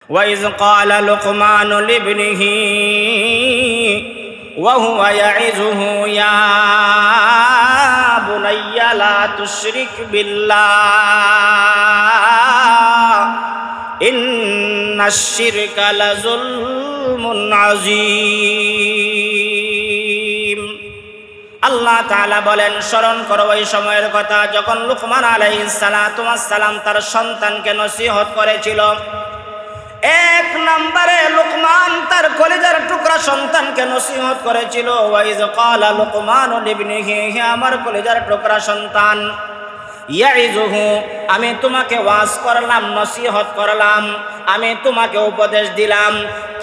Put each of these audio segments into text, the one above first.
وإذ قال لقمان لابنه وهو يعظه يا بني لا تشرك بالله إن الشرك لظلم عظيم। আল্লাহ তাআলা বলেন, স্মরণ করো ওই সময়ের কথা যখন লুকমান আলাইহিস সালাম তার সন্তানকে নসিহত করেছিল। এক নম্বরে লুকমান তার কলিজার টুকরা সন্তানকে নসিহত করেছিল। ওয়াইজ ক্বালা লুকমান লিবনিহি, হে আমার কলিজার টুকরা সন্তান, ইয়াইজুহু, আমি তোমাকে ওয়াজ করলাম, নসিহত করলাম, আমি তোমাকে উপদেশ দিলাম।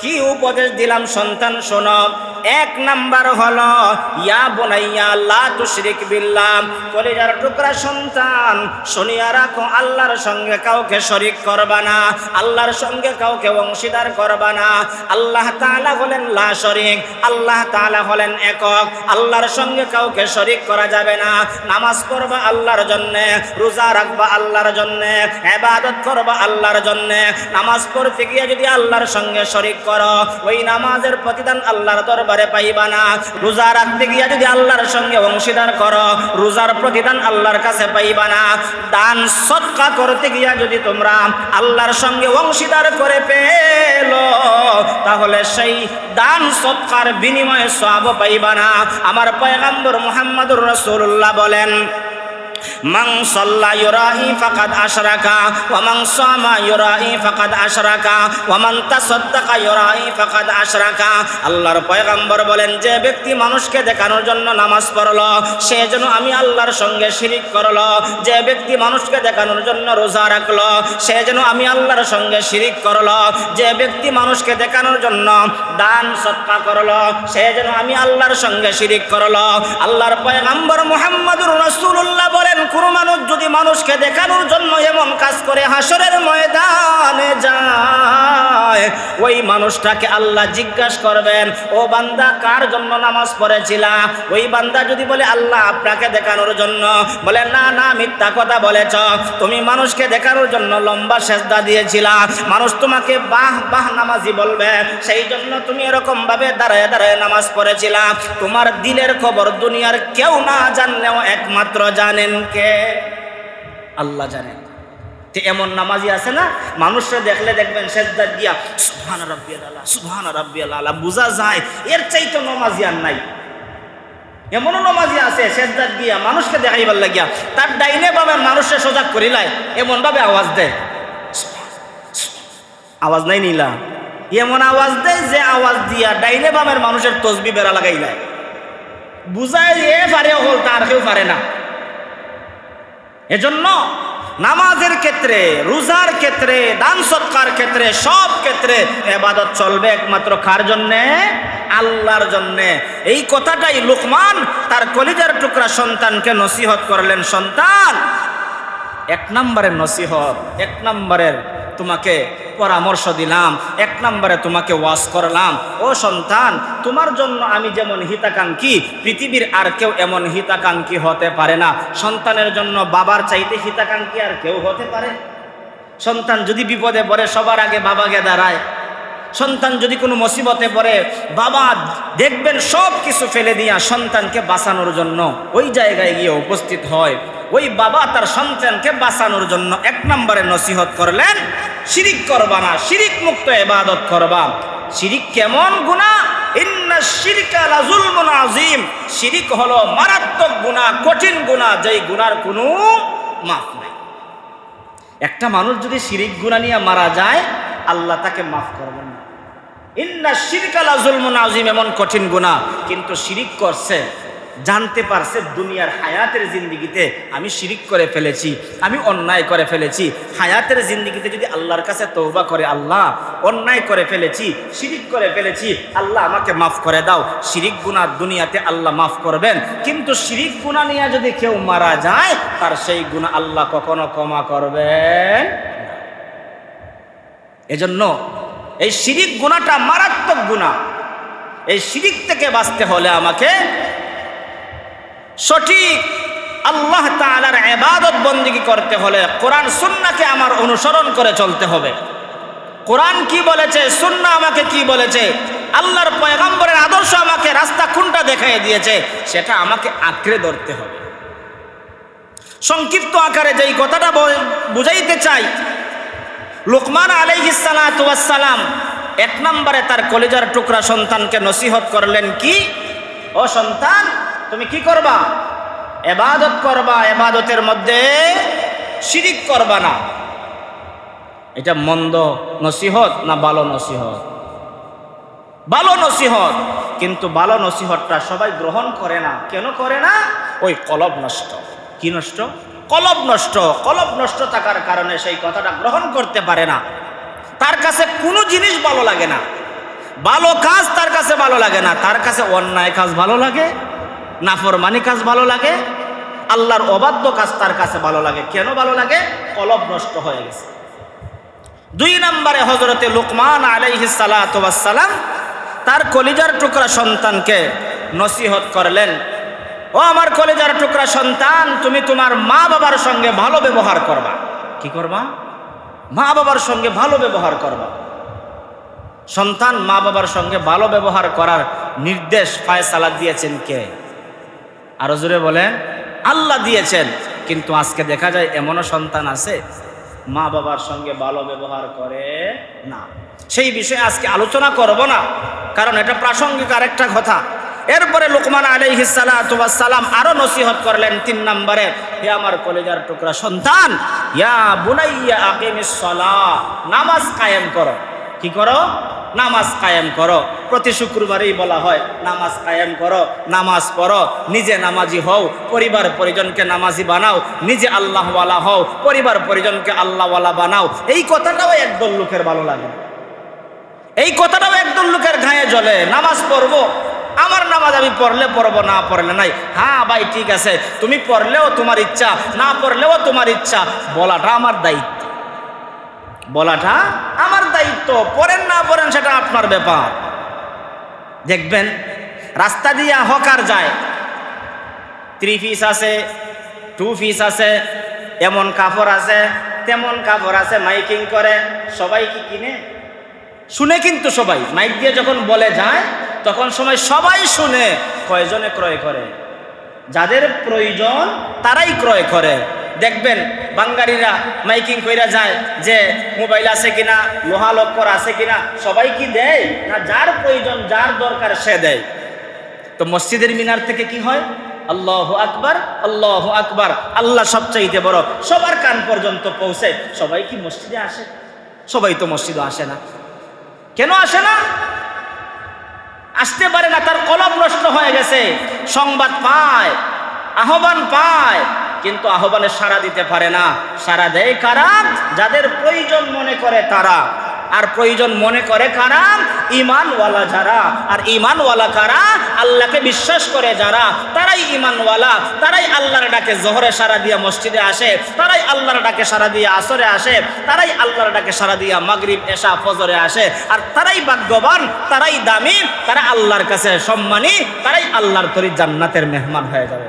কি উপদেশ দিলাম সন্তান শোনো। এক নাম্বার হলো ইয়া বুনাইয়া লা তুশরিক বিল্লাহ, কলিজার টুকরা সন্তান শুনিয়া রাখো, আল্লাহর সঙ্গে কাউকে শরীক করবা না, আল্লাহর সঙ্গে কাউকে অংশীদার করবা না। আল্লাহ তাআলা হলেন লা শরীক, আল্লাহ তাআলা হলেন একক, আল্লাহর সঙ্গে কাউকে শরীক করা যাবে না। নামাজ পড়বা আল্লাহর জন্যে, রোজা রাখবা আল্লাহর জন্যে, ইবাদত করবা আল্লাহর জন্যে। নামাজ পড়তে গিয়ে যদি আল্লাহর সঙ্গে শরীক করো, ওই নামাজের প্রতিদান আল্লাহর দরবারে পাইবা না। রোজা রাখতে গিয়ে যদি আল্লাহর সঙ্গে অংশীদার করো, রোজার প্রতিদান আল্লাহর কাছে পাইবা না। দান সদকা করতে গিয়ে যদি তোমরা আল্লাহর সঙ্গে অংশীদার করে পেলো, তাহলে সেই দান সদকার বিনিময়ে সওয়াব পাইবা না। আমার পয়গম্বর মুহাম্মদুর রাসূলুল্লাহ বলেন, মান সাল্লা ইউরাই ফাকাদ আশরাকা ওয়া মান সামা ইউরাই ফাকাদ আশরাকা ওয়া মান তাসাদ্দাকা ইউরাই ফাকাদ আশরাকা। আল্লাহর পয়গম্বর বলেন, যে ব্যক্তি মানুষকে দেখানোর জন্য নামাজ পড়লো, সে যেন আমি আল্লাহর সঙ্গে শিরিক করলো। যে ব্যক্তি মানুষকে দেখানোর জন্য রোজা রাখলো, সে যেন আমি আল্লাহর সঙ্গে শিরিক করলো। যে ব্যক্তি মানুষকে দেখানোর জন্য দান সদকা করলো, সে যেন আমি আল্লাহর সঙ্গে শিরিক করলো। আল্লাহর পয়গম্বর মুহাম্মদুর রাসূলুল্লাহ বলেন, কোন মানুষ যদি মানুষকে দেখানোর জন্য এমন কাজ করে হাসরের ময়দানে যায়, ওই মানুষটাকে আল্লাহ জিজ্ঞাসা করবেন, ও বান্দা কার জন্য নামাজ পড়েছিলা? ওই বান্দা যদি বলে আল্লাহ আপনাকে দেখানোর জন্য, বলে না না মিথ্যা কথা বলেছ, তুমি মানুষকে দেখানোর জন্য লম্বা সেজদা দিয়েছিলা, মানুষ তোমাকে বাহ বাহ নামাজি বলবে, সেই জন্য তুমি এরকম ভাবে দাঁড়ায় দাঁড়ায় নামাজ পড়েছিলা। তোমার দিলের খবর দুনিয়ার কেউ না জানলেও একমাত্র জানেন কে? আল্লাহ জানেন। এমন নামাজি আছে না, মানুষরা দেখলে দেখবেন সেজদা দিয়া সুবহান রাব্বিয়াল আলা সুবহান রাব্বিয়াল আলা, বোঝা যায় এর চাইতে নামাজি আর নাই। এমনও নামাজি আছে সেজদা দিয়া মানুষকে দেখাইবার লাগিয়া তার ডাইনে বামে মানুষকে সজাগ করিলাই, এমন ভাবে আওয়াজ দেয়, আওয়াজ নাই নিলা, এমন আওয়াজ দেয় যে আওয়াজ দিয়া ডাইনে বামের মানুষের তসবিহ বেড়া লাগাইলাই। বুঝায় এ পারে হল, তার কেউ পারে না। এজন্য নামাজের ক্ষেত্রে, রোজার ক্ষেত্রে, দান সদকার ক্ষেত্রে, সব ক্ষেত্রে ইবাদত চলবে একমাত্র কার জন্যে? আল্লাহর জন্যে। এই কথাটাই লুকমান তার কলিজার টুকরা সন্তানকে নসিহত করলেন। সন্তান, এক নম্বরের নসিহত, এক নম্বরের তোমাকে পরামর্শ দিলাম, এক নম্বরে তোমাকে ওয়াজ করলাম, ও সন্তান, তোমার জন্য আমি যেমন হিতাকাঙ্ক্ষী, পৃথিবীর আর কেউ এমন হিতাকাঙ্ক্ষী হতে পারে না। সন্তানের জন্য বাবার চাইতে হিতাকাঙ্ক্ষী আর কেউ হতে পারে? সন্তান যদি বিপদে পড়ে সবার আগে বাবাকে দাঁড়ায়। সন্তান যদি কোনো মুসিবতে পড়ে, বাবা দেখবেন সব কিছু ফেলে দিয়া সন্তানকে বাঁচানোর জন্য ওই জায়গায় গিয়ে উপস্থিত হয়। ওই বাবা তার সন্তানকে বাঁচানোর জন্য এক নম্বরে নসিহত করলেন, শিরিক করবা না, শিরিক মুক্ত ইবাদত করবা। শিরিক কেমন গুনাহ? ইন্নাশ শিরকা লাযুলমুন আযীম, শিরিক হলো মারাত্মক গুনাহ, কঠিন গুনাহ, যেই গুনার কোনো মাফ নাই। একটা মানুষ যদি শিরিক গুনাহ নিয়ে মারা যায়, আল্লাহ তাকে মাফ করবেন না। ইন্নাশ শিরকা লাযুলমুন আযীম, এমন কঠিন গুনাহ, কিন্তু শিরিক করছে, জানতে পারছে দুনিয়ার হায়াতের জিন্দিগিতে আমি শিরিক করে ফেলেছি, আমি অন্যায় করে ফেলেছি। হায়াতের জিন্দিগিতে যদি আল্লাহর কাছে তওবা করে, আল্লাহ অন্যায় করে ফেলেছি, শিরিক করে ফেলেছি, আল্লাহ আমাকে মাফ করে দাও, শিরিক গুনাহ দুনিয়াতে আল্লাহ মাফ করবেন। কিন্তু শিরিক গুনাহ নিয়ে যদি কেউ মারা যায়, তার সেই গুনাহ আল্লাহ কখনো ক্ষমা করবেন। এজন্য এই শিরিক গুনাহটা মারাত্মক গুনাহ। এই শিরিক থেকে বাঁচতে হলে আমাকে সঠিক আল্লাহ তাআলার ইবাদত বন্দেগী করতে হলে কোরআন সুন্নাহকে আমার অনুসরণ করে চলতে হবে। কোরআন কি বলেছে, সুন্নাহ আমাকে কি বলেছে, আল্লাহর পয়গম্বরের আদর্শ আমাকে রাস্তা কোনটা দেখাই দিয়েছে, সেটা আমাকে আঁকড়ে ধরতে হবে। সংক্ষিপ্ত আকারে যেই কথাটা বুঝাইতে চাই, লুকমান আলাইহিস সালাতু ওয়াস সালাম এক নম্বরে তার কলিজার টুকরা সন্তানকে নসিহত করলেন কি, ও সন্তান তুমি কি করবা, ইবাদত করবা, ইবাদতের মধ্যে শিরিক করবা না। এটা মন্দ নসিহত না ভালো নসিহত? ভালো নসিহত, কিন্তু ভালো নসিহতটা সবাই গ্রহণ করে না। কেন করে না? ওই কলব নষ্ট। কি নষ্ট? কলব নষ্ট। কলব নষ্ট থাকার কারণে সেই কথাটা গ্রহণ করতে পারে না। তার কাছে কোনো জিনিস ভালো লাগে না, ভালো কাজ তার কাছে ভালো লাগে না, তার কাছে অন্যায় কাজ ভালো লাগে, নাফরমানি কাজ ভালো লাগে, আল্লাহর অবাধ্য কাজ তার কাছে ভালো লাগে। কেন ভালো লাগে? কলব নষ্ট হয়ে গেছে। 2 নম্বরে হযরতে লুকমান আলাইহিস সালাতু ওয়াস সালাম তার কলিজার টুকরা সন্তানকে নসিহত করলেন, ও আমার কলিজার টুকরা সন্তান, তুমি তোমার মা বাবার সঙ্গে ভালো ব্যবহার করবা। কি করবা? মা বাবার সঙ্গে ভালো ব্যবহার করবা। সন্তান মা বাবার সঙ্গে ভালো ব্যবহার করার নির্দেশ ফায়সালা দিয়েছেন কে? আরো জোরে বলেন, আল্লাহ দিয়েছেন। কিন্তু আজকে দেখা যায় এমনও সন্তান আছে মা বাবার সঙ্গে ভালো ব্যবহার করে না। সেই বিষয়ে আজকে আলোচনা করব না, কারণ এটা প্রাসঙ্গিক আরেকটা কথা। এরপরে লুকমান আলাইহিস সালাতু ওয়াস সালাম আরো নসিহত করলেন 3 নম্বরে, হে আমার কলিজার টুকরা সন্তান, ইয়া বুনাইয়া আকিমিস সালাহ, নামাজ কায়েম করো। কি করো? নামাজ কায়েম করো। প্রতি শুক্রবারেই বলা হয় নামাজ কায়েম করো, নামাজ পড়ো, নিজে নামাজি হও, পরিবার পরিজনকে নামাজি বানাও, নিজে আল্লাহওয়ালা হও, পরিবার পরিজনকে আল্লাহওয়ালা বানাও। এই কথাটাও একদল লোকের ভালো লাগে, এই কথাটাও একদল লোকের গায়ে জ্বলে। নামাজ পড়বো, আমার নামাজ আমি পড়লে পড়বো, না পড়লে নাই। হ্যাঁ ভাই ঠিক আছে, তুমি পড়লেও তোমার ইচ্ছা, না পড়লেও তোমার ইচ্ছা, বলাটা আমার দায়িত্ব। বলাটা আমার দায়িত্ব, পড়েন না পড়েন সেটা আপনার ব্যাপার। দেখবেন রাস্তা দিয়ে হকার যায়, 3 পিস আছে, 2 পিস আছে, এমন কাপড় আছে, তেমন কাপড় আছে, মাইকিং করে। সবাই কি কিনে? শুনে। কিন্তু সবাই মাইক দিয়ে যখন বলে যায় তখন সময় সবাই শুনে। কয়জনে ক্রয় করে? যাদের প্রয়োজন তারাই ক্রয় করে। দেখবেন বাঙ্গালীরা মাইকিং কইরা যায় যে মোবাইল আছে কিনা, লোহা লক্কর আছে কিনা, সবাই কি দেয় না? যার প্রয়োজন, যার দরকার সে দেয়। তো মসজিদের মিনার থেকে কি হয়? আল্লাহু আকবার, আল্লাহু আকবার, আল্লাহ সবচাইতে বড়, সবার কান পর্যন্ত পৌঁছে। সবাই কি মসজিদে আসে? সবাই তো মসজিদে আসে না। কেন আসে না? আসতে পারে না, তার কলব নষ্ট হয়ে গেছে। সংবাদ পায়, আহ্বান পায়, কিন্তু আহ্বানে সাড়া দিতে পারে না। সাড়া দেয় কারা? যাদের প্রয়োজন মনে করে তারা। আর প্রয়োজন মনে করে কারা? ঈমানওয়ালা যারা। আর ঈমানওয়ালা কারা? আল্লাহকে বিশ্বাস করে যারা, তারাই ঈমানওয়ালা। তারাই আল্লাহর ডাকে জোহরে সাড়া দিয়ে মসজিদে আসে, তারাই আল্লাহর ডাকে সাড়া দিয়ে আসরে আসে, তারাই আল্লাহর ডাকে সাড়া দিয়ে মাগরিব এশা ফজরে আসে। আর তারাই ভাগ্যবান, তারাই দামি, তারা আল্লাহর কাছে সম্মানী, তারাই আল্লাহর তরি জান্নাতের মেহমান হয়ে যাবে।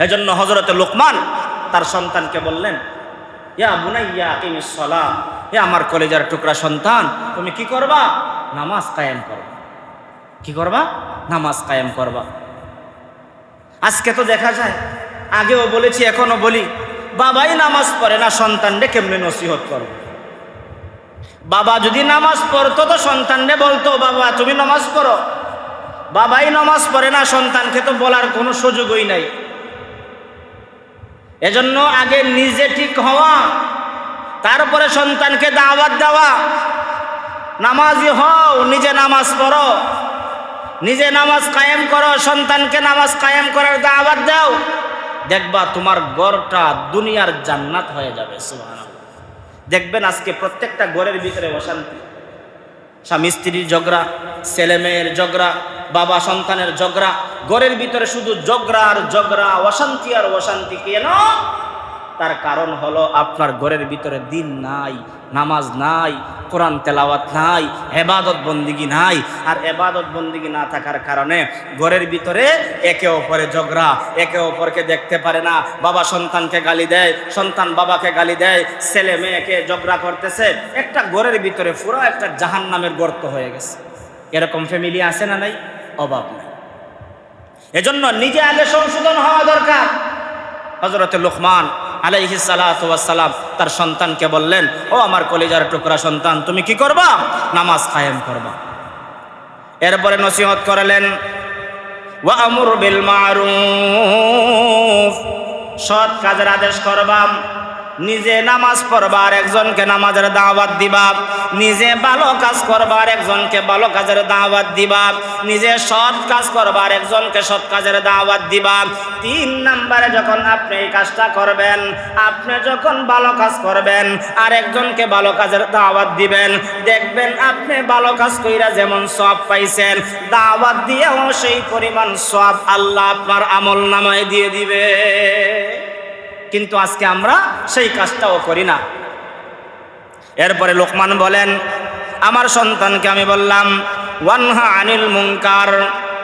এজন্য হযরতে লুকমান তার সন্তানকে বললেন, ইয়া বুনাইয়া আকিমিস সালাহ, হে আমার কলিজার টুকরা সন্তান, তুমি কি করবা? নামাজ কায়েম করবা। কি করবা? নামাজ কায়েম করবা। আজকে তো দেখা যায়, আগেও বলেছি এখনো বলি, বাবাই নামাজ পড়ে না, সন্তানরে কেমনে নসিহত করবে? বাবা যদি নামাজ পড়তো তো সন্তানরে বলতো, বাবা তুমি নামাজ পড়ো। বাবাই নামাজ পড়ে না, সন্তানকে তো বলার কোনো সুযোগই নাই। এজন্য আগে নিজে ঠিক হওয়া, তারপরে সন্তানকে দাওয়াত দেওয়া। নামাজি হও, নিজে নামাজ পড়ো, নিজে নামাজ কায়েম করো, সন্তানকে নামাজ কায়েম করার দাওয়াত দাও। দেখবা তোমার ঘরটা দুনিয়ার জান্নাত হয়ে যাবে। সুবহানাল্লাহ। দেখবেন আজকে প্রত্যেকটা ঘরের ভিতরে অশান্তি, স্বামী স্ত্রীর ঝগড়া, ছেলে মেয়ের ঝগড়া, বাবা সন্তানের ঝগড়া, ঘরের ভিতরে শুধু ঝগড়া আর ঝগড়া, অশান্তি আর অশান্তি। কেন? তার কারণ হলো আপনার ঘরের ভিতরে দিন নাই, নামাজ নাই, কোরআন তেলাওয়াত নাই, ইবাদত বন্দিগি নাই। আর ইবাদত বন্দিগি না থাকার কারণে ঘরের ভিতরে একে অপরে ঝগড়া, একে অপরকে দেখতে পারে না। বাবা সন্তানকে গালি দেয়, সন্তান বাবাকে গালি দেয়, ছেলে মেয়েকে ঝগড়া করতেছে। একটা ঘরের ভিতরে পুরো একটা জাহান্নামের গর্ত হয়ে গেছে। এরকম ফ্যামিলি আছে না নাই? অভাব নাই। এজন্য নিজে আগে সংশোধন হওয়া দরকার। হযরত লোকমান আলাইহিস সালাতু ওয়াস সালাম তার সন্তানকে বললেন, ও আমার কলিজার টুকরা সন্তান, তুমি কি করবা? নামাজ কায়েম করবা। এরপরে নসিহত করলেন, ওয়া আমুর বিল মারুফ, সৎ কাজের আদেশ করবা। নিজে নামাজ পড়বা আর একজনকে নামাজের দাওয়াত দিবা। নিজে ভালো কাজ করবা আর একজনকে ভালো কাজের দাওয়াত দিবা। নিজে সৎ কাজ করবা আর একজনকে সৎ কাজের দাওয়াত দিবা। 3 নম্বরে যখন আপনি এই কাজটা করবেন, আপনি যখন ভালো কাজ করবেন আর একজনকে ভালো কাজের দাওয়াত দিবেন, দেখবেন আপনি ভালো কাজ কইরা যেমন সওয়াব পাইছেন, দাওয়াত দিয়েও সেই পরিমাণ সওয়াব আল্লাহ আপনার আমলনামায় দিয়ে দিবে। কিন্তু আজকে আমরা সেই কাজটাও করি না। এরপরে লোকমান বলেন, আমার সন্তানকে আমি বললাম, ওয়ানহা আনিল মুনকার,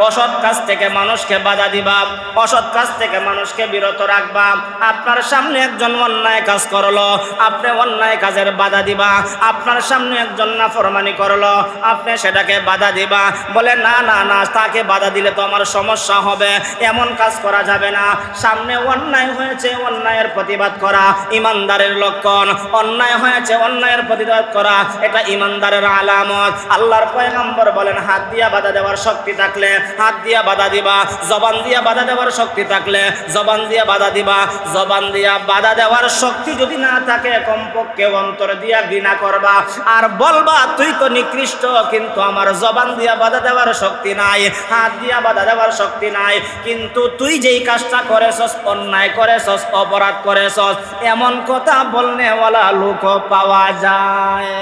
অসৎ কাজ থেকে মানুষকে বাধা দিবা, অসৎ কাজ থেকে মানুষকে বিরত রাখবা। আপনার সামনে একজন অন্যায় কাজ করলো, আপনি অন্যায় কাজের বাধা দিবা। আপনার সামনে একজন নাফরমানি করলো, আপনি সেটাকে বাধা দিবা। বলে না না না, তাকে বাধা দিলে তো আমার সমস্যা হবে, এমন কাজ করা যাবে না। সামনে অন্যায় হয়েছে, অন্যায়ের প্রতিবাদ করা ইমানদারের লক্ষণ। অন্যায় হয়েছে, অন্যায়ের প্রতিবাদ করা এটা ইমানদারের আলামত। আল্লাহর পয়গম্বর বলেন, হাত দিয়া বাধা দেওয়ার শক্তি থাকলে হাত দিয়া বাধা দিবা, জবান দিয়া বাধা দেওয়ার শক্তি থাকলে জবান দিয়া বাধা দিবা। জবান দিয়া বাধা দেওয়ার শক্তি যদি না থাকে, কমপক্ষে অন্তর দিয়া ঘৃণা করবা আর বলবা, তুই তো নিকৃষ্ট, কিন্তু আমার জবান দিয়া বাধা দেওয়ার শক্তি নাই, হাত দিয়া বাধা দেওয়ার শক্তি নাই, কিন্তু তুই যেই কাজটা করেছস, অন্যায় করেছস, অপরাধ করেছস, এমন কথা বলনেওয়ালা লোক পাওয়া যায়।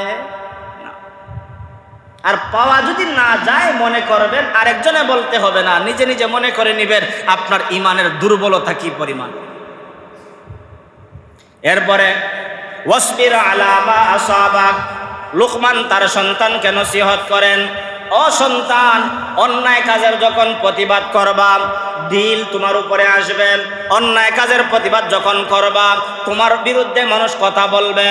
আর পাওয়া যদি না যায়, মনে করবেন আরেকজনে বলতে হবে না, নিজে নিজে মনে করে নিবেন আপনার ইমানের দুর্বলতা কি পরিমাণ। এরপরে ওয়াসবির আলা মা আসাবাক, লোকমান তার সন্তানকে নসিহত করেন, ও সন্তান, অন্যায় কাজের যখন প্রতিবাদ করবা, দিল তোমার উপরে আসবে। অন্যায় কাজের প্রতিবাদ যখন করবা, তোমার বিরুদ্ধে মানুষ কথা বলবে,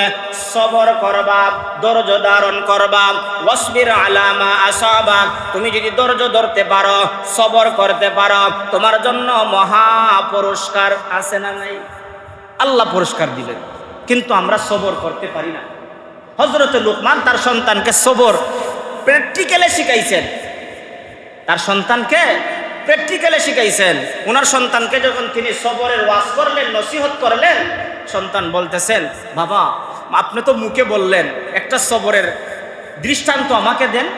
সবর করবা, ধৈর্য ধারণ করবা। ওয়াসবির আলা মা আসাবাক, তুমি যদি ধৈর্য ধরতে পারো, সবর করতে পারো, তোমার জন্য মহা পুরস্কার আছে না নাই? আল্লাহ পুরস্কার দিলেন, কিন্তু আমরা সবর করতে পারি না। হযরত লোকমান তার সন্তানকে সবর প্র্যাকটিক্যালে শিখাইছেন, তার সন্তানকে প্র্যাকটিক্যালে শিখাইছেন। ওনার সন্তানকে যখন তিনি সবরের ওয়াজ করলেন, নসিহত করলেন, সন্তান বলতেছেন, বাবা আপনি তো মুখে বললেন, একটা সবরের দৃষ্টান্ত আমাকে দেন।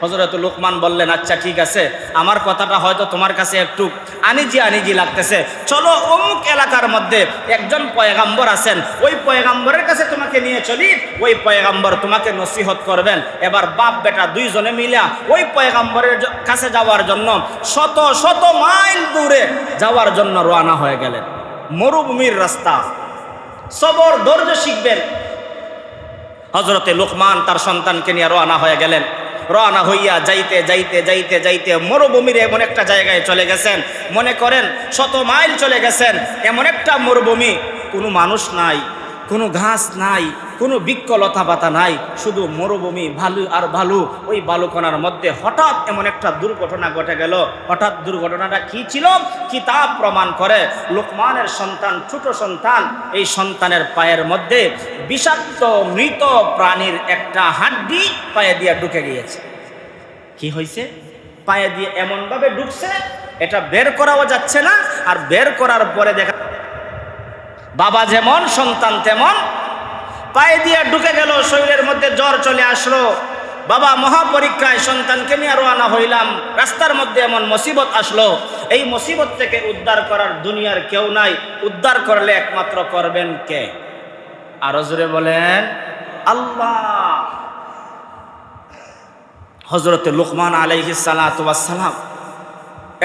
হযরত লোকমান বললেন, আচ্ছা ঠিক আছে, আমার কথাটা হয়তো তোমার কাছে একটু আনিজি আনিজি লাগতেছে, চলো অমুক এলাকার মধ্যে একজন পয়গাম্বর আছেন, ওই পয়গাম্বরের কাছে তোমাকে নিয়ে চলি, ওই পয়গাম্বর তোমাকে নসিহত করবেন। এবার বাপ বেটা দুইজনে মিলা ওই পয়গাম্বরের কাছে যাওয়ার জন্য শত শত মাইল দূরে যাওয়ার জন্য রওনা হয়ে গেলেন। মরুভূমির রাস্তা, সবর ধৈর্য শিখবেন। হযরতে লোকমান তার সন্তানকে নিয়ে রওনা হয়ে গেলেন। রওনা হইয়া যাইতে যাইতে যাইতে যাইতে মরুভূমির এমন একটা জায়গায় চলে গেছেন, মনে করেন 100 মাইল চলে গেছেন। এমন একটা মরুভূমি, কোনো মানুষ নাই, কোনো ঘাস নাই, কোনো বৃক্ষলতা পাতা নাই, শুধু মরুভূমি, ভালু আর ভালু। ওই বালুকণার মধ্যে হঠাৎ এমন একটা দুর্ঘটনা ঘটে গেল। হঠাৎ দুর্ঘটনাটা কি ছিল? কিতাব প্রমাণ করে, লোকমানের সন্তান, ছোট সন্তান, এই সন্তানের পায়ের মধ্যে বিষাক্ত মৃত প্রাণীর একটা হাড্ডি পায়ে দিয়ে ঢুকে গিয়েছে। কি হয়েছে? পায়ে দিয়ে এমনভাবে ঢুকছে, এটা বের করাও যাচ্ছে না। আর বের করার পরে দেখা, বাবা যেমন সন্তান তেমন, পায়ে দিয়ে ঢুকে গেল, শরীরের মধ্যে জ্বর চলে আসলো। বাবা মহাপরীক্ষায় সন্তানকে নিয়ে রওনা হইলাম, রাস্তার মধ্যে এমন মুসিবত আসলো। এই মুসিবত থেকে উদ্ধার করার দুনিয়ার কেউ নাই, উদ্ধার করলে একমাত্র করবেন কে? আরো জোরে বলেন, আল্লাহ। হযরতে লোকমান আলাইহিস সালাতু ওয়াস সালাম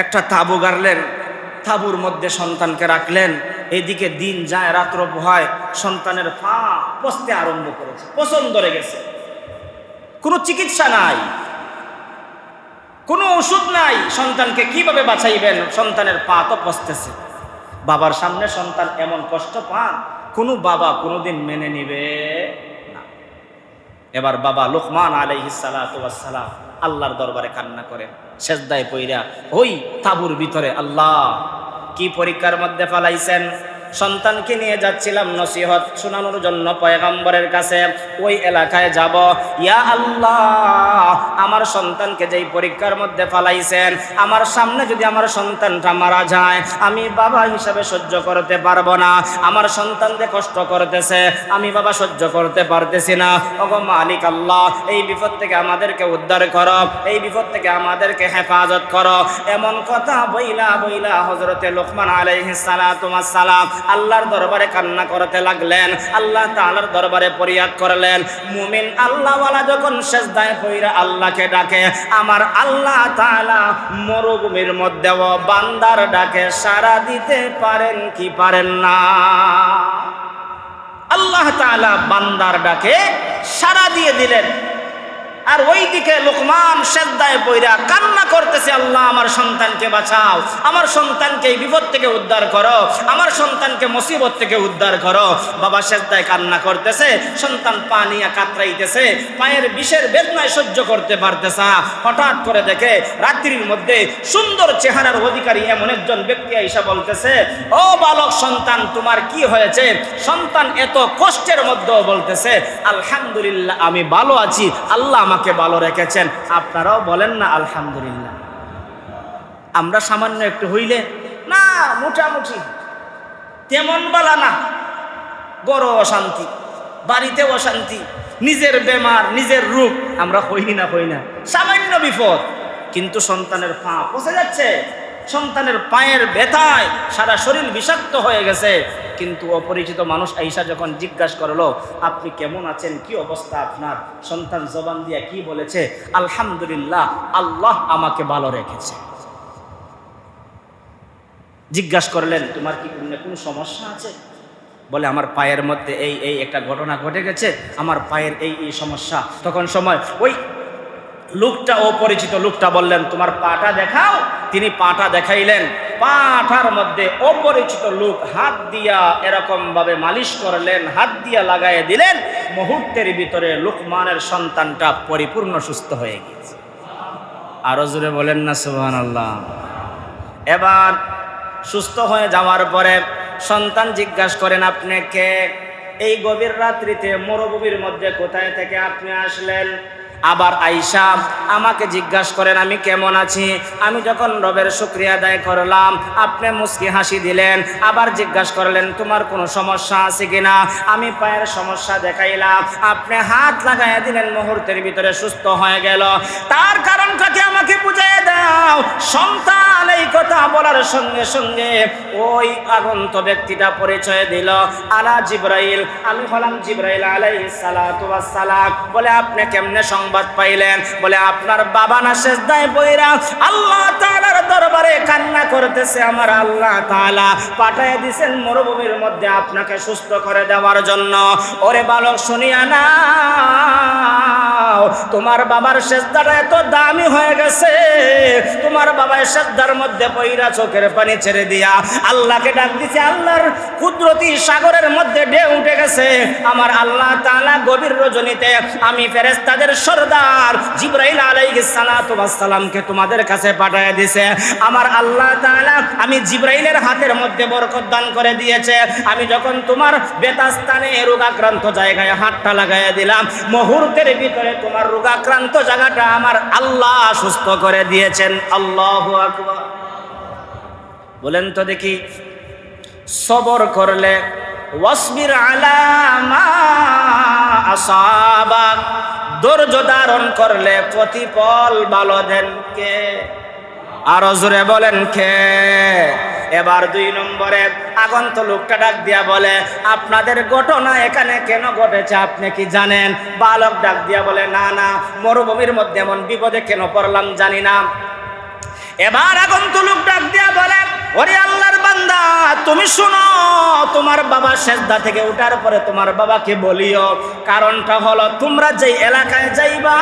একটা তাঁবু গাড়লেন, তাঁবুর মধ্যে সন্তানকে রাখলেন। এদিকে দিন যায়, রাত্র পোহায়, সন্তানের পা পচতে আরম্ভ করেছে, পছন্দ ধরে গেছে। কোনো চিকিৎসা নাই, কোনো ওষুধ নাই, সন্তানকে কিভাবে বাঁচাইবেন? সন্তানের পা তো পচতেছে, বাবার সামনে সন্তান এমন কষ্ট পান, কোনো বাবা কোনোদিন মেনে নিবে না। এবার বাবা লুকমান আলাইহিস সালাতু ওয়াস সালাম আল্লাহর দরবারে কান্না করেন, সেজদায় পইরা ওই তাঁবুর ভিতরে। আল্লাহ কি পরীক্ষার মধ্যে ফেলাইছেন? সন্তানকে নিয়ে যাচ্ছিলাম নসিহত শোনানোর জন্য পয়গম্বরের কাছে, ওই এলাকায় যাব। ইয়া আল্লাহ, আমার সন্তানকে যেই পরীক্ষার মধ্যে ফেলাইছেন, আমার সামনে যদি আমার সন্তানটা মারা যায়, আমি বাবা হিসাবে সহ্য করতে পারবো না। আমার সন্তান যে কষ্ট করতেছে, আমি বাবা সহ্য করতে পারতেছি না। ওগো মালিক আল্লাহ, এই বিপদ থেকে আমাদেরকে উদ্ধার করো, এই বিপদ থেকে আমাদেরকে হেফাজত করো। এমন কথা বইলা বইলা হযরতে লুকমান আলাইহিস সালাতু ওয়াস সালাম আল্লাহর দরবারে কান্না করতে লাগলেন, আল্লাহ তাআলার দরবারে ফরিয়াদ করলেন। মুমিন আল্লাহওয়ালা যখন সেজদায় পইরা আল্লাহকে ডাকে, আমার আল্লাহ তাআলা মরুভূমির মধ্যেও বান্দার ডাকে সাড়া দিতে পারেন কি পারেন না? আল্লাহ তাআলা বান্দার ডাকে সাড়া দিয়ে দিলেন। আর ওইদিকে লুকমান সেজদায় পইরা কান্না করতেছে, আল্লাহ আমার সন্তানকে বাঁচাও, আমার সন্তানকে এই বিপদ থেকে উদ্ধার করো, আমার সন্তানকে মুসিবত থেকে উদ্ধার করো। বাবা সেজদায় কান্না করতেছে, সন্তান পা নিয়ে কাতরাইতেছে, পায়ের বিষের বেদনায় সহ্য করতে পারতেছে। হঠাৎ করে দেখে রাত্রির মধ্যে সুন্দর চেহারার অধিকারী এমন একজন ব্যক্তি আইসা বলতেছে, ও বালক সন্তান, তোমার কি হয়েছে? সন্তান এত কষ্টের মধ্যেও বলতেছে, আলহামদুলিল্লাহ, আমি ভালো আছি, আল্লাহ আমাকে ভালো রেখেছেন। আপনারাও বলেন না আলহামদুলিল্লাহ? আমরা সামান্য একটু হইলে না, মোটামুটি তেমন বালা না, বড় অশান্তি, বাড়িতে অশান্তি, নিজের বেমার, নিজের রোগ, আমরা হই না, সামান্য বিপদ। কিন্তু সন্তানের পা পচে যাচ্ছে, সন্তানের পায়ের ব্যথায় সারা শরীর বিষাক্ত হয়ে গেছে। কিন্তু অপরিচিত মানুষ আইসা যখন জিজ্ঞাসা করলো, আপনি কেমন আছেন, কি অবস্থা আপনার? সন্তান জবান দিয়া কি বলেছে? আলহামদুলিল্লাহ, আল্লাহ আমাকে ভালো রেখেছে। জিজ্ঞাসা করলেন, তোমার কি কোনো সমস্যা আছে? বলে, আমার পায়ের মধ্যে এই একটা ঘটনা ঘটে গেছে, আমার পায়ের এই সমস্যা। তখন সময় ওই লোকটা, অপরিচিত লোকটা বললেন, তোমার পাটা দেখাও। তিনি পাটা দেখাইলেন, পাটার মধ্যে অপরিচিত লোক হাত দিয়া এরকম ভাবে মালিশ করলেন, হাত দিয়া লাগাইয়ে দিলেন। মুহূর্তের ভিতরে লুকমানের সন্তানটা পরিপূর্ণ সুস্থ হয়ে গেছে। আরো জোরে বলেন না সুবহানাল্লাহ। এবার সুস্থ হয়ে যাওয়ার পরে সন্তান জিজ্ঞাসা করেন, আপনি কে? এই গভীর রাত্রিতে মরুভূমির মধ্যে কোথায় থেকে আপনি আসলেন? আবার আয়েশা আমাকে জিজ্ঞাসা করেন, আমি কেমন আছি? আমি যখন রবের শুকরিয়া আদায় করলাম, আপনি মুস্কি হাসি দিলেন। আবার জিজ্ঞাসা করলেন, তোমার কোনো সমস্যা আছে কিনা? আমি পায়ের সমস্যা দেখাইলাম, আপনি হাত লাগাইয়া দিলেন, মুহূর্তের ভিতরে সুস্থ হয়ে গেল। তার কারণটাকে আমাকে বুঝিয়ে দাও। সন্তান এই কথা বলার সঙ্গে সঙ্গে ওই আগন্ত ব্যক্তিটা পরিচয় দিল, আলা জিবরাইল, আমি হলাম জিবরাইল আলাইহিস সালাতু ওয়াস সালাম। বলে, আপনি কেমনে সংবাদ পাইলেন? বলে, আপনার বাবা না সেজদায় পইরা আল্লাহ তাআলার দরবারে কান্না করতেছে, আমার আল্লাহ তাআলা পাঠায় দিয়েছেন মরুভূমির মধ্যে আপনাকে সুস্থ করে দেওয়ার জন্য। ওরে বালক, শুনিয়া না, তোমার বাবার সেজদাটা এত দামি হয়ে গেছে, তোমার বাবার সেজদার মধ্যে পইরা চোখের পানি ছেড়ে দিয়া আল্লাহকে ডাক দিছে, আল্লাহর কুদরতি সাগরের মধ্যে ঢেউ উঠে গেছে। আমার আল্লাহ তাআলা গভীর রজনীতে আমি ফেরেশতাদের সরদার জিবরাইল আলাইহিস সালাতু ওয়াস সালামকে তোমাদের কাছে পাঠিয়ে দিয়েছে। আমার আল্লাহ তাআলা আমি জিবরাইলের হাতের মধ্যে বরকত দান করে দিয়েছে। আমি যখন তোমার বেতাস্থানে রোগাক্রান্ত জায়গায় হাতটা লাগাইয়া দিলাম, মুহূর্তের ভিতরে তোমার রোগাক্রান্ত জায়গাটা আমার আল্লাহ সুস্থ করে দিয়েছেন। আল্লাহু আকবার। বলেন তো দেখি, সবর করলে, ওয়াসবির আলা মা আসাবাক, ধৈর্য ধারণ করলে প্রতিফল ভালো দেন কে? আরো জোরে বলেন কে? এবার 2 নম্বরে আগন্ত লোকটা ডাক দিয়া বলে, আপনাদের ঘটনা এখানে কেন ঘটেছে আপনি কি জানেন? বালক ডাক দিয়া বলে, না, মরুভূমির মধ্যে এমন বিপদে কেন পড়লাম জানি না। এবার আগন্তুক লোক ডাক দিয়া বলে, ওরে আল্লাহর বান্দা, তুমি শুনো, তোমার বাবা সেজদা থেকে উঠার পরে তোমার বাবাকে বলিও, কারণটা হলো তোমরা যেই এলাকায় যাইবা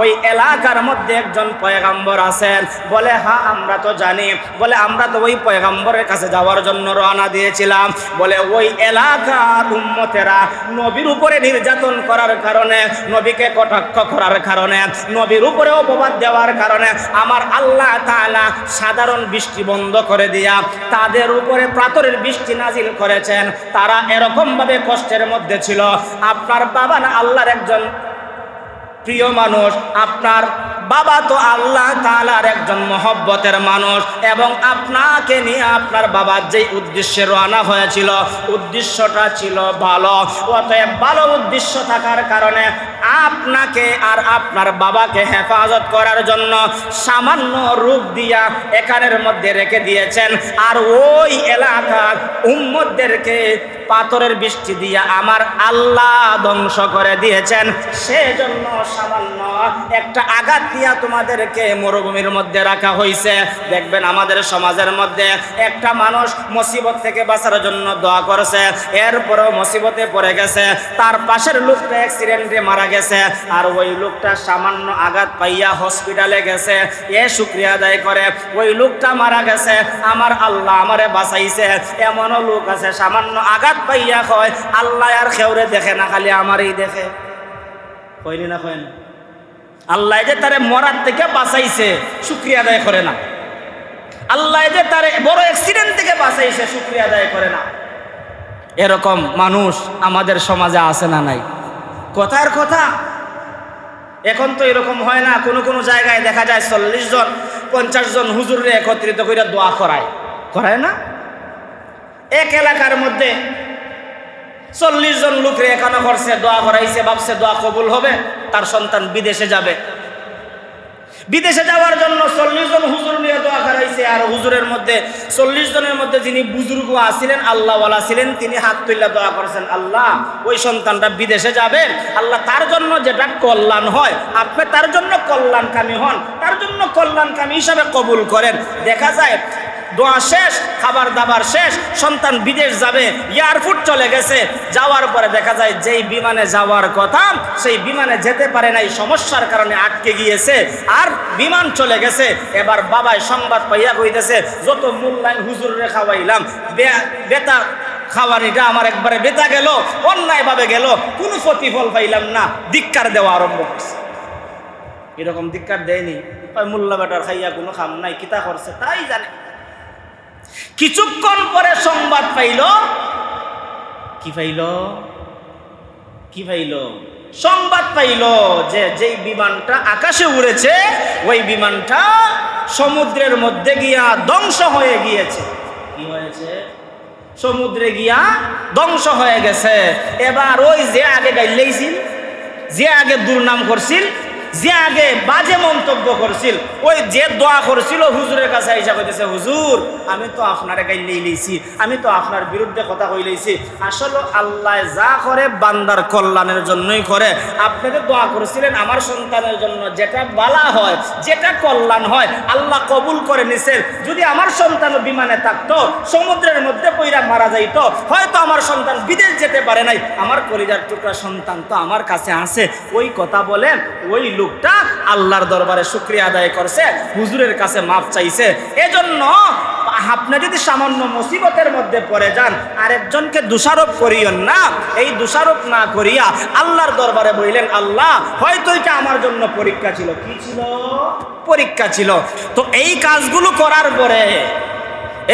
ওই এলাকার মধ্যে একজন পয়গাম্বর আছেন। বলে হ্যাঁ আমরা তো জানি। বলে আমরা তো ওই পয়গাম্বরের কাছে যাওয়ার জন্য রওনা দিয়েছিলাম। বলে ওই এলাকার উম্মতেরা নবীর উপরে নির্যাতন করার কারণে, নবীকে কটাক্ষ করার কারণে, নবীর উপরে অপবাদ দেওয়ার কারণে আমার আল্লাহ তাআলা সাধারণ বৃষ্টি বন্ধ করে দিয়া তাদের উপরে পাথরের বৃষ্টি নাজিল করেছেন। তারা এরকম ভাবে কষ্টের মধ্যে ছিল। আপনার বাবা না আল্লাহর একজন প্রিয় মানুষ, আপনার বাবা তো আল্লাহ তাআলার একজন মহব্বতের মানুষ, এবং আপনাকে নিয়ে আপনার বাবার যেই উদ্দেশ্যে রওনা হয়েছিল উদ্দেশ্যটা ছিল ভালো। অতএব ভালো উদ্দেশ্য থাকার কারণে আপনাকে আর আপনার বাবাকে হেফাজত করার জন্য সামান্য রূপ দিয়া এখানের মধ্যে রেখে দিয়েছেন। আর ওই এলাকার উম্মতদেরকে পাথরের বৃষ্টি দিয়া আমার আল্লাহ ধ্বংস করে দিয়েছেন। সেজন্য সামান্য একটা আঘাত দিয়া তোমাদেরকে মরুভূমির মধ্যে রাখা হয়েছে। দেখবেন আমাদের সমাজের মধ্যে একটা মানুষ মুসিবত থেকে বাঁচার জন্য দোয়া করেছে, এরপরেও মুসিবতে পড়ে গেছে, তার পাশের লোকটা অ্যাক্সিডেন্টে মারা গেছে, আর ওই লোকটা সামান্য আঘাত পাইয়া হসপিটালে গেছে, এ শুকরিয়া আদায় করে ওই লোকটা মারা গেছে, আমার আল্লাহ আমারে বাঁচাইছে। এমনও লোক আছে সামান্য আঘাত পাইয়া কয় আল্লাহ আর খেউরে দেখে না, খালি আমারই দেখে। কইনি না কয় না? আল্লাহ যে তারে মরার থেকে বাঁচাইছে শুকরিয়া আদায় করে না। আল্লাহ যে তারে বড় অ্যাক্সিডেন্ট থেকে বাঁচাইছে শুকরিয়া আদায় করে না। এরকম মানুষ আমাদের সমাজে আছে না নাই? কথার কথা। এখন তো এরকম হয় না, কোনো কোনো জায়গায় দেখা যায় 40 জন 50 জন হুজুরে একত্রিত করে দোয়া করায় না? এক এলাকার মধ্যে 40 জন লোকরে এখানে করছে, দোয়া করাইছে, ভাবছে দোয়া কবুল হবে, তার সন্তান বিদেশে যাবে। বিদেশে যাওয়ার জন্য 40 জন হুজুর নিয়ে দোয়া করাইছে। আর হুজুরের মধ্যে 40 জনের মধ্যে যিনি বুজুর্গ আছিলেন, আল্লাহওয়ালা ছিলেন, তিনি হাত তুলে দোয়া করেছেন, আল্লাহ ওই সন্তানটা বিদেশে যাবে, আল্লাহ তার জন্য যেটা কল্যাণ হয় আপনি তার জন্য কল্যাণকামী হন, তার জন্য কল্যাণকামী হিসাবে কবুল করেন। দেখা যায় দোয়া শেষ, খাবার দাবার শেষ, সন্তান বিদেশ যাবে, এয়ারপোর্ট চলে গেছে। যাওয়ার পরে দেখা যায় যেই বিমানে যাওয়ার কথা সেই বিমানে যেতে পারে নাই, সমস্যার কারণে আটকে গিয়েছে, আর বিমান চলে গেছে। এবার বাবাই সংবাদ পাইয়া কইতেছে, যত মূল্যায়ন হুজুরে খাওয়াইলাম, বেতা খাওয়ানিটা আমার একবারে বেতা গেল, অন্যায়ভাবে গেল, কোনো প্রতিফল পাইলাম না, ধিক্কার দেওয়া আরম্ভ করছে। এরকম ধিক্কার দেয়নি, মোল্লা বেটার খাইয়া কোনো খাম নাই, কিতা করছে তাই জানে। কিছুক্ষণ পরে সংবাদ পাইল, কি পাইল? সংবাদ পাইল যে যেই বিমানটা আকাশে উড়েছে ওই বিমানটা সমুদ্রের মধ্যে গিয়া ধ্বংস হয়ে গিয়েছে। কি হয়েছে? সমুদ্রে গিয়া ধ্বংস হয়ে গেছে। এবার ওই যে আগে গাইলেইছিল, যে আগে দুর্নাম করছিল, যে আগে বাজে মন্তব্য করছিল, ওই যে দোয়া করছিল হুজুরের কাছে আইসা কইতেছে, হুজুর আমি তো আপনারে গাইলেই লইছি, আমি তো আপনার বিরুদ্ধে কথা কইলেইছি। আসলে আল্লাহ যা করে বান্দার কল্যাণের জন্যই করে। আপনি তো দোয়া করেছিলেন আমার সন্তানের জন্য, যেটা বালা হয়, যেটা কল্যাণ হয় আল্লাহ কবুল করে নিছেন। যদি আমার সন্তান বিমানে থাকতো, সমুদ্রের মধ্যে পইরা মারা যাইতো, হয়তো আমার সন্তান বিদেশ যেতে পারে নাই, আমার কলিজার টুকরা সন্তান তো আমার কাছে আছে। ওই কথা বলেন ওই লোকটা আল্লাহর দরবারে শুকরিয়া আদায় করছে, হুজুরের কাছে মাফ চাইছে। এজন্য আপনি যদি সামান্য মুসিবতের মধ্যে পড়ে যান, আরেকজনকে দোষারোপ করিয়েন না। এই দোষারোপ না করিয়া আল্লাহর দরবারে বললেন, আল্লাহ হয়তো এটা আমার জন্য পরীক্ষা ছিল। কি ছিল? পরীক্ষা ছিল। তো এই কাজগুলো করার পরে,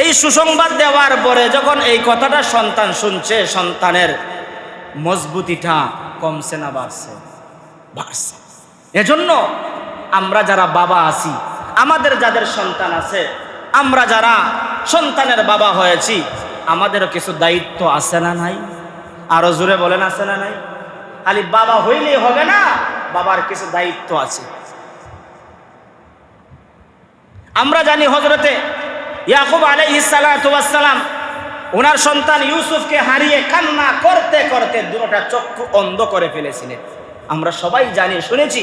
এই সুসংবাদ দেওয়ার পরে যখন এই কথাটা সন্তান শুনছে, সন্তানের মজবুতিটা কমছে না বাড়ছে? বাড়ছে। এজন্য আমরা যারা বাবা আছি, আমাদের যাদের সন্তান আছে, আমরা যারা সন্তানের বাবা হয়েছি, আমাদেরও কিছু দায়িত্ব আছে না নাই? আরো জোরে বলেন, আছে না নাই? খালি বাবা হইলেই হবে না, বাবার কিছু দায়িত্ব আছে। আমরা জানি হযরতে ইয়াকুব আলাইহিস সালাতু ওয়াস সালাম ওনার সন্তান ইউসুফকে হারিয়ে কান্না করতে করতে দুটো চক্ষু অন্ধ করে ফেলেছিলেন। আমরা সবাই জানি, শুনেছি।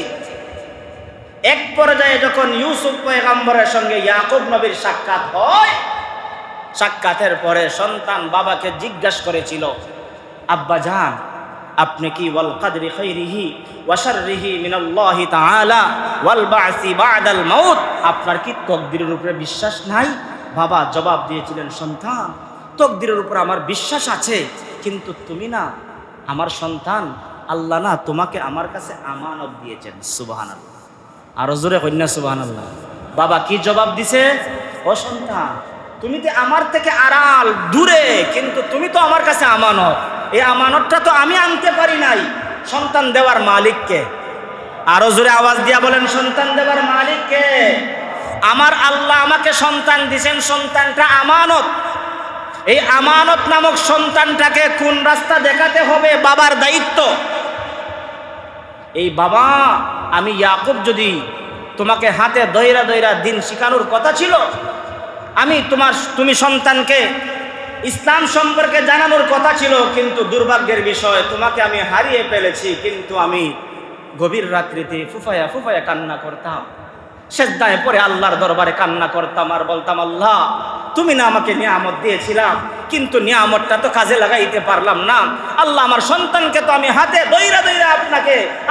এক পর্যায়ে যখন ইউসুফ পয়গম্বরের সঙ্গে ইয়াকুব নবীর সাক্ষাৎ হয়, সাক্ষাতের পরে সন্তান বাবাকে জিজ্ঞাসা করেছিল, আব্বা জান, আপনি কি ওয়াল কদরি খাইরিহি ওয়া শাররিহি মিনাল্লাহি তাআলা ওয়াল বা'সি বা'দাল মাউত, আপনার কি তকদিরের উপরে বিশ্বাস নাই? বাবা জবাব দিয়েছিলেন, সন্তান, তকদিরের উপর আমার বিশ্বাস আছে, কিন্তু তুমি না আমার সন্তান, আল্লাহ না তোমাকে আমার কাছে আমানত দিয়েছেন। সুবহানাল্লাহ, আরো জোরে কন্যা সুবহানাল্লাহ। বাবা কি জবাব দিছে? ও সন্তান, তুমি তো আমার থেকে আড়াল দূরে, কিন্তু তুমি তো আমার কাছে আমানত। এই আমানতটা তো আমি আনতে পারি নাই, সন্তান দেওয়ার মালিক কে? আরো জোরে আওয়াজ দিয়া বলেন, সন্তান দেওয়ার মালিক কে? আমার আল্লাহ আমাকে সন্তান দিয়েছেন, সন্তানটা আমানত। এই আমানত নামক সন্তানটাকে কোন রাস্তা দেখাতে হবে বাবার দায়িত্ব। এই বাবা, আমি ইয়াকুব যদি তোমাকে হাতে দইরা দইরা দিন শিখানোর কথা ছিল, তুমি সন্তানকে ইসলাম সম্পর্কে জানানোর কথা ছিল, কিন্তু দুর্ভাগ্যের বিষয় তোমাকে আমি হারিয়ে ফেলেছি। কিন্তু আমি গভীর রাত্রিতে ফুফায়া ফুফায়া কান্না করতাম, সেজদায় পরে আল্লাহর দরবারে কান্না করতাম আর বলতাম, আল্লাহ তুমি না আমাকে নিয়ামত দিয়েছিলাম, কিন্তু নিয়ামতটা তো কাজে লাগাইতে পারলাম না। আল্লাহ আমার সন্তানকে তো আমি হাতে দইরা দইরা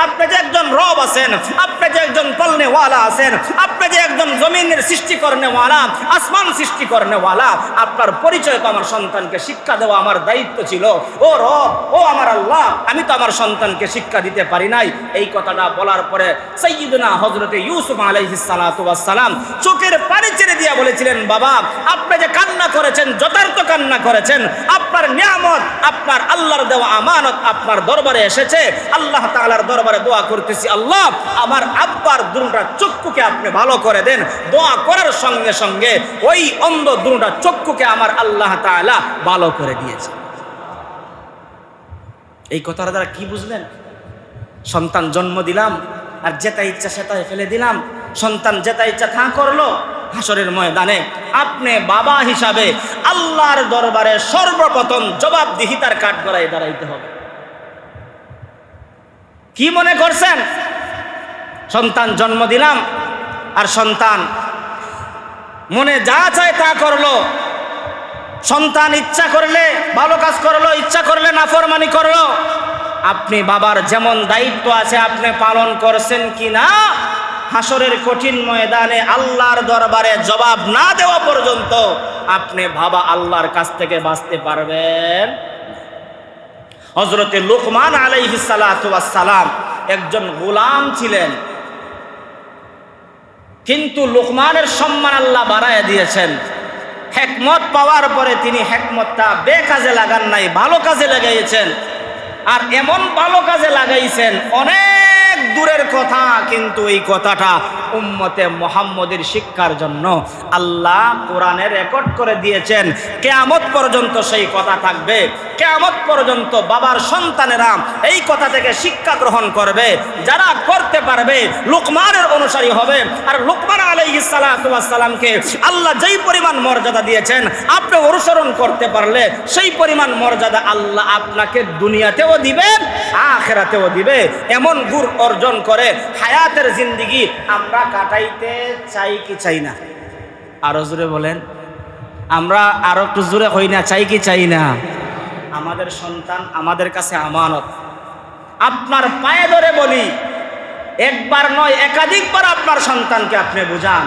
আপনি যে একজন রব আছেন, আপনি যে একজন পালনেওয়ালা আছেন, আপনি যে একজন জমিনের সৃষ্টি করনেওয়ালা, আসমান সৃষ্টি করনেওয়ালা, আপনার পরিচয় তো আমার সন্তানকে শিক্ষা দেওয়া আমার দায়িত্ব ছিল। ও রব, ও আমার আল্লাহ, আমি তো আমার সন্তানকে শিক্ষা দিতে পারি নাই। এই কথাটা বলার পরে সাইয়্যিদুনা হযরতে ইউসুফ আলাইহিস সালাতু ওয়াস সালাম চোখের পানি ছেড়ে দিয়ে বলেছিলেন, বাবা আপনি যে কান্না করেছেন, যথার্থ কান্না করেছেন, আপনার নিয়ামত, আপনার আল্লাহর দেওয়া আমানত আপনার দরবারে এসেছে। আল্লাহ তাআলার দরবারে দোয়া করতেছি, আল্লাহ আমার আব্বার দুটা চক্ষুকে আপনি ভালো করে দেন। দোয়া করার সঙ্গে সঙ্গে ওই অন্ধ দুটা চক্ষুকে আমার আল্লাহ তাআলা ভালো করে দিয়েছে। এই কথাটা দ্বারা কি বুঝলেন? সন্তান জন্ম দিলাম আর যেটা ইচ্ছা সেটাই ফেলে দিলাম, সন্তান যেটা ইচ্ছা তা করলো। হাসরের ময়দানে আপনি বাবা হিসাবে আল্লাহর দরবারে সর্বপ্রথম জবাবদিহিতার কাঠগড়ায় দাঁড়াইতে হবে। কি মনে করছেন? সন্তান জন্ম দিলাম আর সন্তান মনে যা চায় তা করলো, সন্তান ইচ্ছা করলে ভালো কাজ করলো, ইচ্ছা করলে নাফরমানি করলো। আপনি বাবার যেমন দায়িত্ব আছে আপনি পালন করছেন কি না? হাসরের কঠিন ময়দানে আল্লাহর দরবারে জবাব না দেওয়া পর্যন্ত আপনি বাবা আল্লাহর কাছ থেকে বাঁচতে পারবেন। হযরতে লুকমান আলাইহিস সালাতু ওয়াস সালাম একজন গোলাম ছিলেন, কিন্তু লুকমানের সম্মান আল্লাহ বাড়ায় দিয়েছেন। হিকমত পাওয়ার পরে তিনি হিকমতটা বেকাজে লাগান নাই, ভালো কাজে লাগাইছেন। আর এমন ভালো কাজে লাগাইছেন, অনেক দূরের কথা, কিন্তু এই কথাটা উম্মতে মুহাম্মদের শিক্ষার জন্য আল্লাহ কোরআনে রেকর্ড করে দিয়েছেন। কিয়ামত পর্যন্ত সেই কথা থাকবে। কিয়ামত পর্যন্ত বাবার সন্তানেরা এই কথা থেকে শিক্ষা গ্রহণ করবে। যারা করতে পারবে লুকমানের অনুসারী হবে। আর লুকমান আলাইহিস সালাতু ওয়াস সালামকে আল্লাহ যেই পরিমাণ মর্যাদা দিয়েছেন, আপনি অনুসরণ করতে পারলে সেই পরিমাণ মর্যাদা আল্লাহ আপনাকে দুনিয়াতেও দিবে, আখিরাতেও দিবে। এমন গুণ অর্জন করে হায়াতের জিন্দেগি আমরা কাটাইতে চাই কি চাই না? আরো জোরে বলেন, আমরা আরো একটু জোরে হই না, চাই কি চাই না? আমাদের সন্তান আমাদের কাছে আমানত। আপনার পায়ে ধরে বলি, একবার নয় একাধিকবার আপনার সন্তানকে আপনি বুঝান,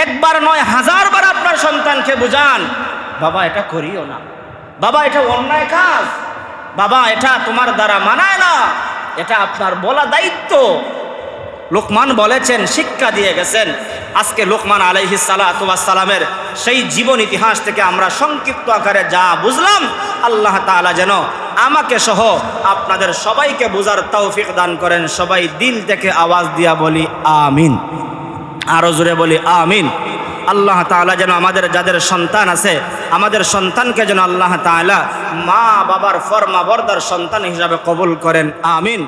একবার নয় হাজারবার আপনার সন্তানকে বুঝান, বাবা এটা করিও না, বাবা এটা অন্যায় কাজ, বাবা এটা তোমার দ্বারা মানায় না, এটা আপনার বলা দায়িত্ব। লুকমান বলেছেন, শিক্ষা দিয়ে গেছেন। আজকে লুকমান আলাইহিস সালাতু ওয়াস সালামের সেই জীবন ইতিহাস থেকে আমরা সংক্ষিপ্ত আকারে যা বুঝলাম, আল্লাহ তাআলা যেন আমাকে সহ আপনাদের সবাইকে বুঝার তৌফিক দান করেন। সবাই দিল থেকে আওয়াজ দিয়া বলি আমিন, আরো জোরে বলি আমিন। আল্লাহ তাআলা যেন আমাদের যাদের সন্তান আছে, আমাদের সন্তানকে যেন আল্লাহ তাআলা মা বাবার ফরমাবরদার সন্তান হিসাবে কবুল করেন, আমিন।